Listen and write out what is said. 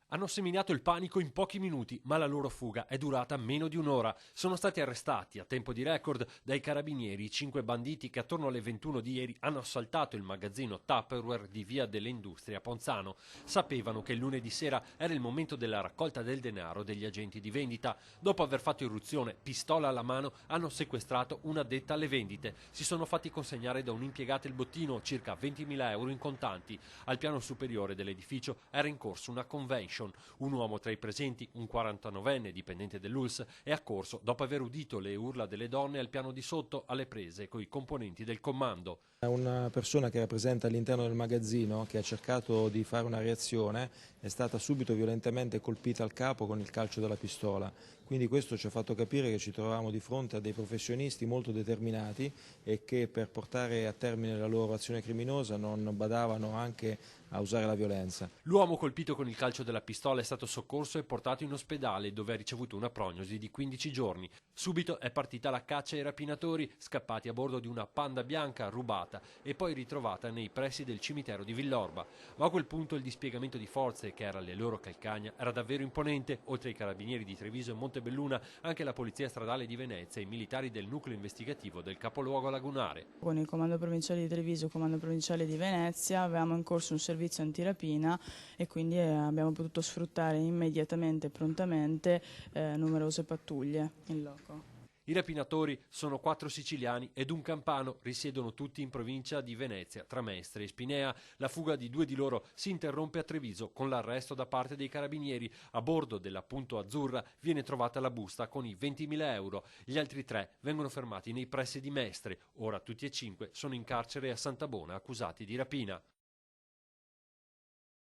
Hanno seminato il panico in pochi minuti, ma la loro fuga è durata meno di un'ora. Sono stati arrestati a tempo di record dai carabinieri 5 banditi che attorno alle 21 di ieri hanno assaltato il magazzino Tupperware di Via delle Industrie a Ponzano. Sapevano che il lunedì sera era il momento della raccolta del denaro degli agenti di vendita. Dopo aver fatto irruzione, pistola alla mano, hanno sequestrato un'addetta alle vendite. Si sono fatti consegnare da un impiegato il bottino, circa 20.000 euro in contanti. Al piano superiore dell'edificio era in corso una convention. Un uomo tra i presenti, un 49enne dipendente dell'ULSS, è accorso dopo aver udito le urla delle donne al piano di sotto alle prese coi componenti del comando. Una persona che era presente all'interno del magazzino, che ha cercato di fare una reazione, è stata subito violentemente colpita al capo con il calcio della pistola. Quindi questo ci ha fatto capire che ci trovavamo di fronte a dei professionisti molto determinati e che per portare a termine la loro azione criminosa non badavano anche a usare la violenza. L'uomo colpito con il calcio della pistola è stato soccorso e portato in ospedale, dove ha ricevuto una prognosi di 15 giorni. Subito è partita la caccia ai rapinatori, scappati a bordo di una Panda bianca rubata e poi ritrovata nei pressi del cimitero di Villorba. Ma a quel punto il dispiegamento di forze che era alle loro calcagna era davvero imponente. Oltre ai carabinieri di Treviso e Montebelluna, anche la polizia stradale di Venezia e i militari del nucleo investigativo del capoluogo lagunare. Con il comando provinciale di Treviso e il comando provinciale di Venezia avevamo in corso un servizio antirapina e quindi abbiamo potuto sfruttare immediatamente e prontamente numerose pattuglie in loco. I rapinatori sono 4 siciliani ed un campano, risiedono tutti in provincia di Venezia, tra Mestre e Spinea. La fuga di 2 di loro si interrompe a Treviso con l'arresto da parte dei carabinieri. A bordo della Punto Azzurra viene trovata la busta con i 20.000 euro. Gli altri 3 vengono fermati nei pressi di Mestre. Ora tutti e 5 sono in carcere a Santabona accusati di rapina.